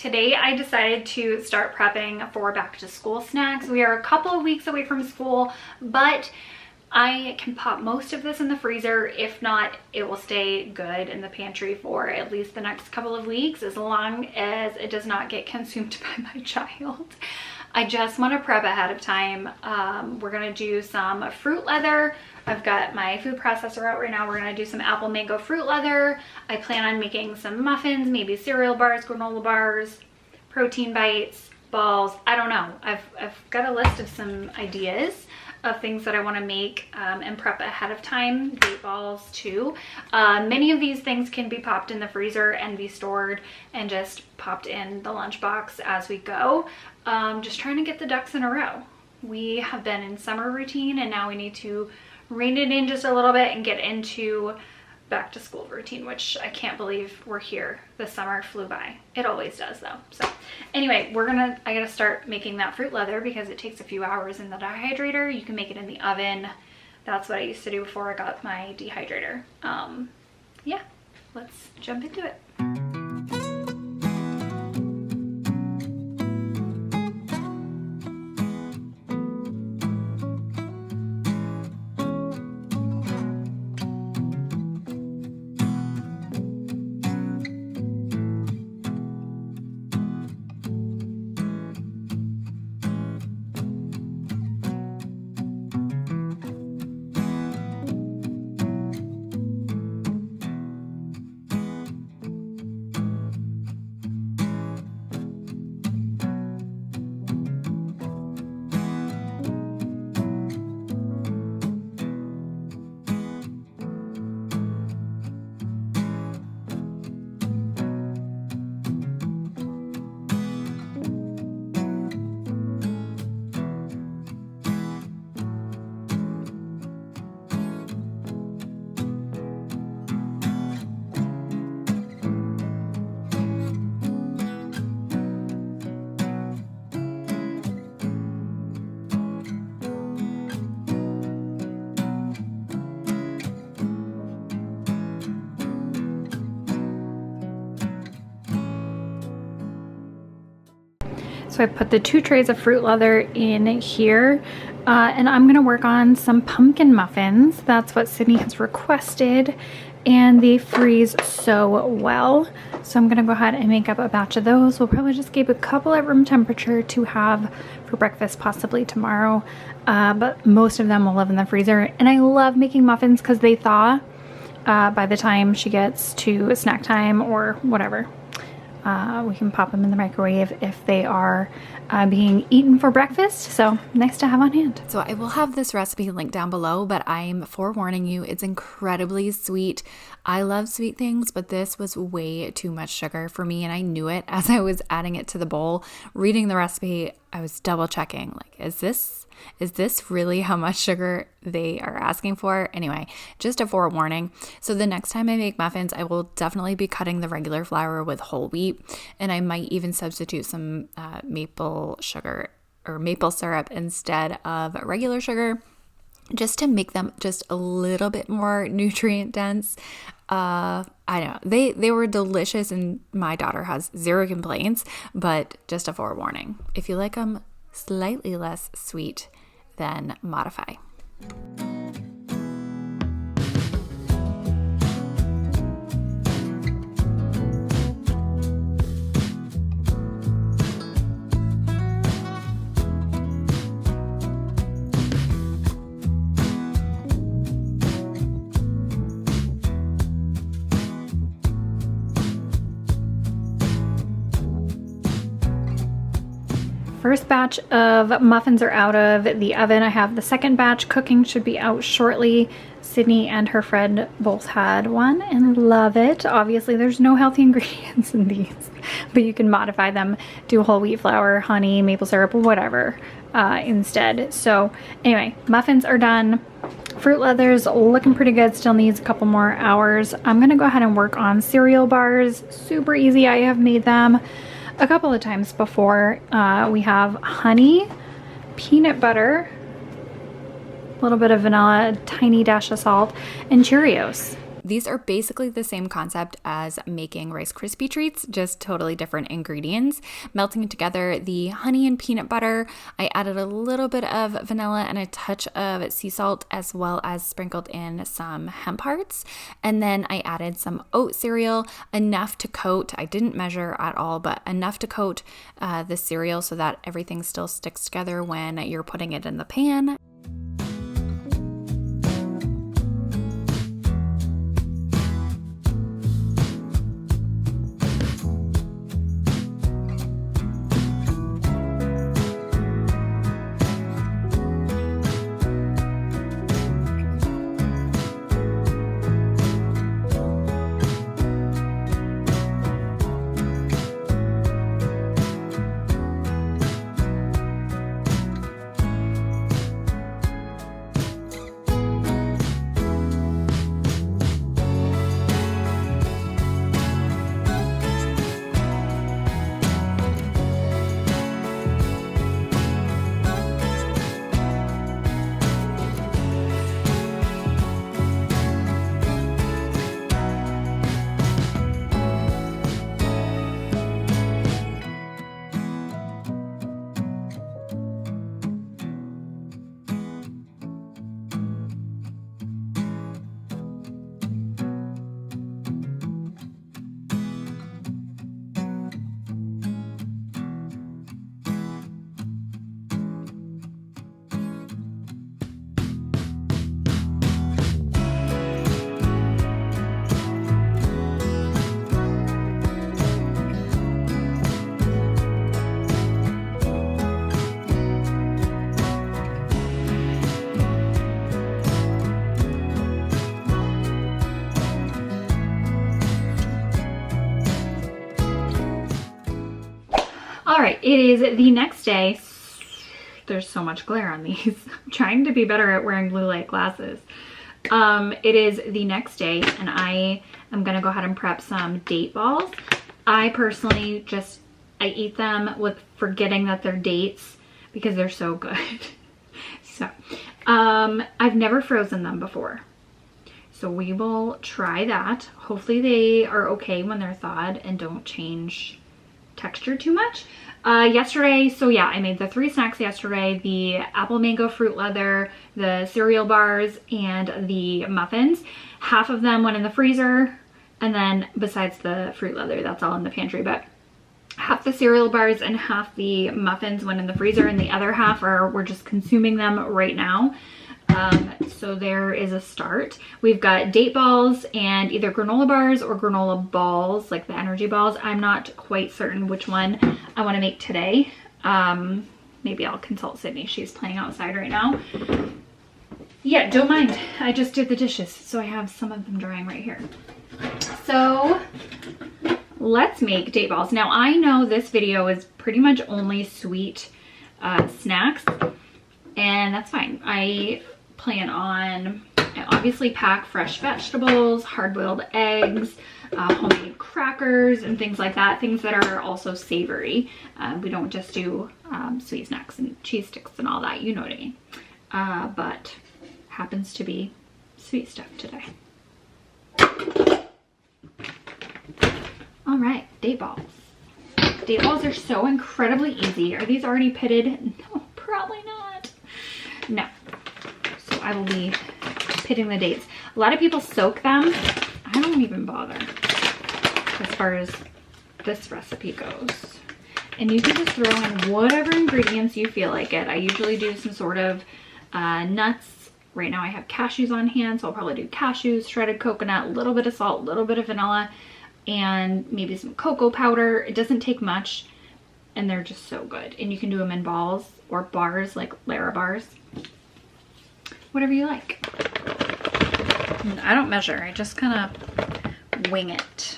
Today I decided to start prepping for back to school snacks. We are a couple of weeks away from school, but I can pop most of this in the freezer. If not, it will stay good in the pantry for at least the next couple of weeks, as long as it does not get consumed by my child. I just want to prep ahead of time. We're gonna do some fruit leather. I've got my food processor out right now. We're gonna do some apple mango fruit leather. I plan on making some muffins, maybe cereal bars, granola bars, protein bites, balls. I don't know. I've got a list of some ideas of things that I want to make and prep ahead of time. Date balls too. Many of these things can be popped in the freezer and be stored and just popped in the lunchbox as we go. Just trying to get the ducks in a row. We have been in summer routine and now we need to rein it in just a little bit and get into back to school routine, which I can't believe we're here. The summer flew by. It always does though. So anyway, I gotta start making that fruit leather because it takes a few hours in the dehydrator. You can make it in the oven. That's what I used to do before I got my dehydrator. Yeah, let's jump into it. So I put the 2 trays of fruit leather in here and I'm gonna work on some pumpkin muffins. That's what Sydney has requested and they freeze so well. So I'm gonna go ahead and make up a batch of those. We'll probably just keep a couple at room temperature to have for breakfast possibly tomorrow. But most of them will live in the freezer. And I love making muffins because they thaw by the time she gets to snack time or whatever. We can pop them in the microwave if they are being eaten for breakfast. So nice to have on hand. So I will have this recipe linked down below, but I'm forewarning you, it's incredibly sweet. I love sweet things, but this was way too much sugar for me, and I knew it as I was adding it to the bowl. Reading the recipe, I was double checking, like, is this really how much sugar they are asking for? Anyway, just a forewarning. So the next time I make muffins, I will definitely be cutting the regular flour with whole wheat, and I might even substitute some maple sugar or maple syrup instead of regular sugar, just to make them just a little bit more nutrient dense. I don't know. They were delicious and my daughter has zero complaints, but just a forewarning. If you like them slightly less sweet, then modify. First batch of muffins are out of the oven. I have the second batch cooking, should be out shortly. Sydney and her friend both had one and love it. Obviously there's no healthy ingredients in these, but you can modify them, do whole wheat flour, honey, maple syrup, whatever instead. So anyway, muffins are done. Fruit leather's looking pretty good, still needs a couple more hours. I'm gonna go ahead and work on cereal bars. Super easy, I have made them a couple of times before. We have honey, peanut butter, a little bit of vanilla, a tiny dash of salt, and Cheerios. These are basically the same concept as making Rice Krispie treats, just totally different ingredients. Melting together the honey and peanut butter, I added a little bit of vanilla and a touch of sea salt, as well as sprinkled in some hemp hearts. And then I added some oat cereal, enough to coat, I didn't measure at all, but enough to coat the cereal so that everything still sticks together when you're putting it in the pan. All right, it is the next day. There's so much glare on these. I'm trying to be better at wearing blue light glasses. It is the next day and I am gonna go ahead and prep some date balls. I personally I eat them with forgetting that they're dates because they're so good. So, I've never frozen them before. So we will try that. Hopefully they are okay when they're thawed and don't change texture too much. Yesterday, so yeah, I made the 3 snacks yesterday: the apple mango fruit leather, the cereal bars, and the muffins. Half of them went in the freezer, and then besides the fruit leather, that's all in the pantry, but half the cereal bars and half the muffins went in the freezer, and the other half we're just consuming them right now. So there is a start. We've got date balls and either granola bars or granola balls, like the energy balls. I'm not quite certain which one I want to make today. Maybe I'll consult Sydney. She's playing outside right now. Yeah, don't mind. I just did the dishes, so I have some of them drying right here. So let's make date balls. Now I know this video is pretty much only sweet snacks, and that's fine. I obviously pack fresh vegetables, hard-boiled eggs, homemade crackers, and things like that. Things that are also savory. We don't just do sweet snacks and cheese sticks and all that, you know what I mean. But happens to be sweet stuff today. All right, date balls. Date balls are so incredibly easy. Are these already pitted? No, probably not. No. So I will be pitting the dates. A lot of people soak them. I don't even bother as far as this recipe goes. And you can just throw in whatever ingredients you feel like it. I usually do some sort of nuts. Right now I have cashews on hand, so I'll probably do cashews, shredded coconut, a little bit of salt, a little bit of vanilla, and maybe some cocoa powder. It doesn't take much, and they're just so good. And you can do them in balls or bars, like Lara bars. Whatever you like. And I don't measure, I just kind of wing it.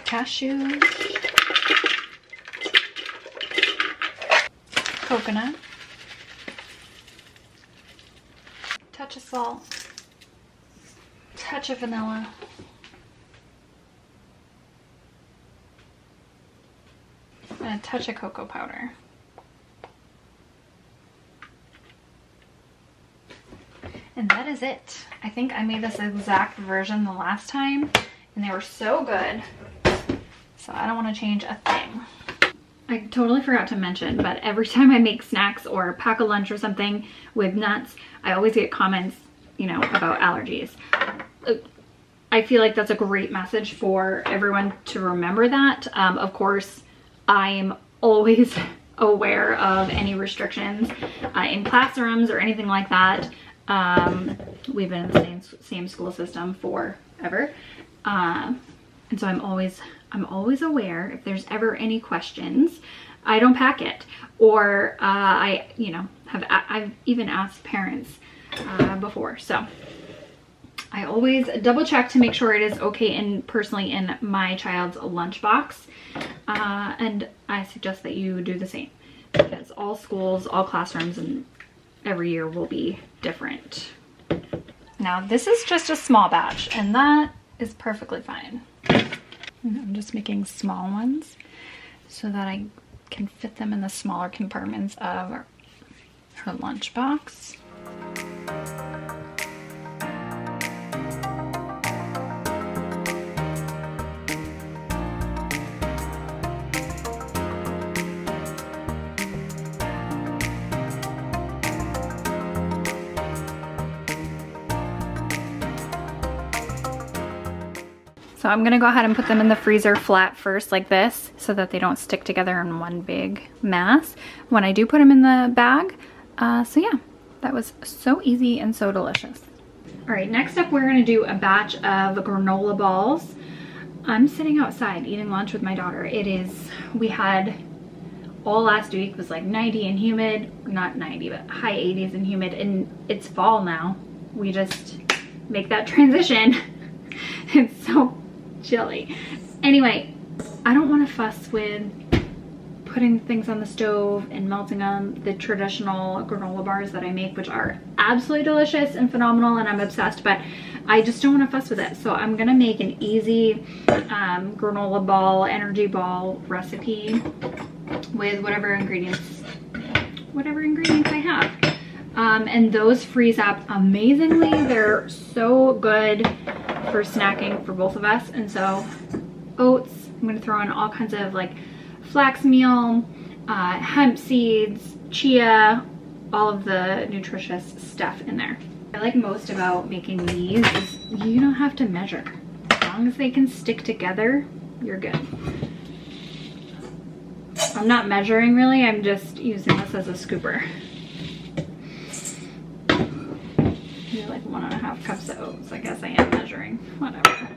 Cashews, coconut, touch of salt, touch of vanilla. And a touch of cocoa powder. And that is it. I think I made this exact version the last time and they were so good. So I don't want to change a thing. I totally forgot to mention, but every time I make snacks or pack a lunch or something with nuts, I always get comments, you know, about allergies. I feel like that's a great message for everyone to remember that. Of course, I'm always aware of any restrictions in classrooms or anything like that. We've been in the same school system forever. And so I'm always aware if there's ever any questions. I don't pack it, or I've even asked parents before. So I always double check to make sure it is okay personally in my child's lunchbox. And I suggest that you do the same, because all schools, all classrooms, and every year will be different. Now this is just a small batch, and that is perfectly fine. I'm just making small ones so that I can fit them in the smaller compartments of her lunchbox. So I'm gonna go ahead and put them in the freezer flat first, like this, so that they don't stick together in one big mass when I do put them in the bag. So yeah, that was so easy and so delicious. All right, next up we're gonna do a batch of granola balls. I'm sitting outside eating lunch with my daughter. We had all last week was like 90 and humid, not 90, but high 80s and humid, and it's fall now. We just make that transition. It's so chilly. Anyway, I don't want to fuss with putting things on the stove and melting them. The traditional granola bars that I make, which are absolutely delicious and phenomenal, and I'm obsessed, but I just don't want to fuss with it. So I'm gonna make an easy granola ball, energy ball recipe with whatever ingredients I have. And those freeze up amazingly. They're so good for snacking for both of us. And so oats, I'm going to throw in all kinds of like flax meal, hemp seeds, chia, all of the nutritious stuff in there. What I like most about making these is you don't have to measure. As long as they can stick together, you're good. I'm not measuring really, I'm just using this as a scooper. Like 1.5 cups of oats. I guess I am measuring. Whatever.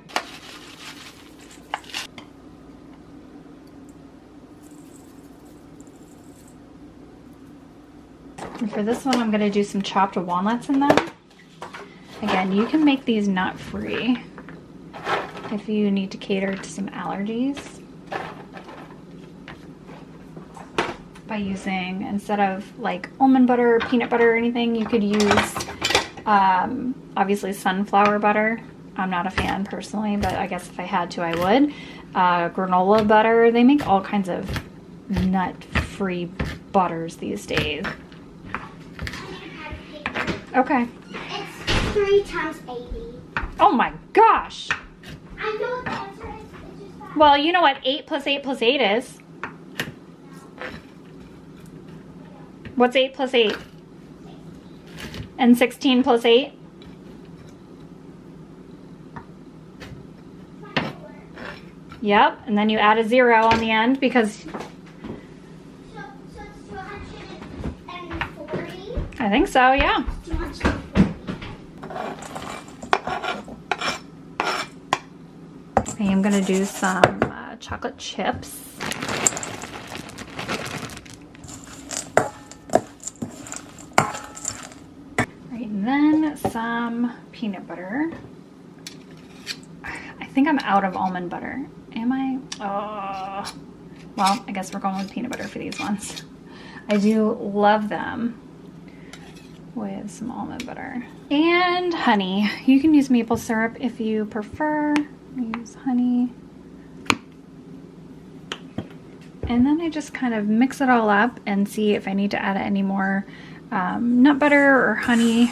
And for this one, I'm going to do some chopped walnuts in them. Again, you can make these nut-free if you need to cater to some allergies by using, instead of like almond butter, peanut butter, or anything, you could use obviously sunflower butter. I'm not a fan personally, but I guess if I had to, I would. Granola butter. They make all kinds of nut-free butters these days. Okay. It's 3 times 80. Oh my gosh. I know what the answer is. It's just that. Well, you know what 8 plus 8 plus 8 is? What's 8 plus 8? And 16 plus 8? Yep, and then you add a 0 on the end because... So it's 240? I think so, yeah. 240. I am going to do some chocolate chips. Then some peanut butter. I think I'm out of almond butter. Am I? Oh, well, I guess we're going with peanut butter for these ones. I do love them, with some almond butter and honey. You can use maple syrup if you prefer. Use honey. And then I just kind of mix it all up and see if I need to add any more nut butter or honey.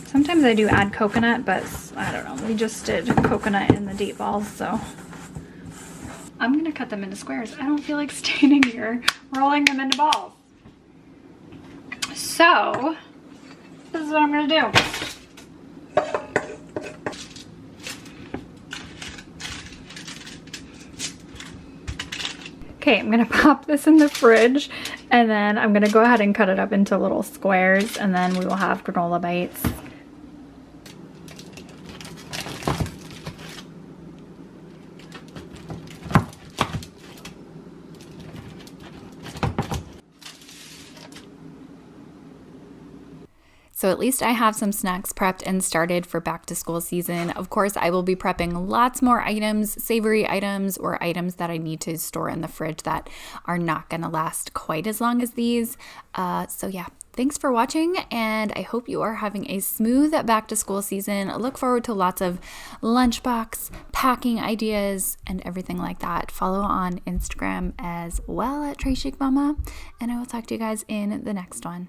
Sometimes I do add coconut, but I don't know. We just did coconut in the date balls, so. I'm gonna cut them into squares. I don't feel like standing here rolling them into balls. So, this is what I'm gonna do. Okay, I'm gonna pop this in the fridge and then I'm gonna go ahead and cut it up into little squares and then we will have granola bites. So at least I have some snacks prepped and started for back to school season. Of course, I will be prepping lots more items, savory items, or items that I need to store in the fridge that are not gonna last quite as long as these. So yeah, thanks for watching, and I hope you are having a smooth back to school season. I look forward to lots of lunchbox, packing ideas, and everything like that. Follow on Instagram as well at Chic Mama, and I will talk to you guys in the next one.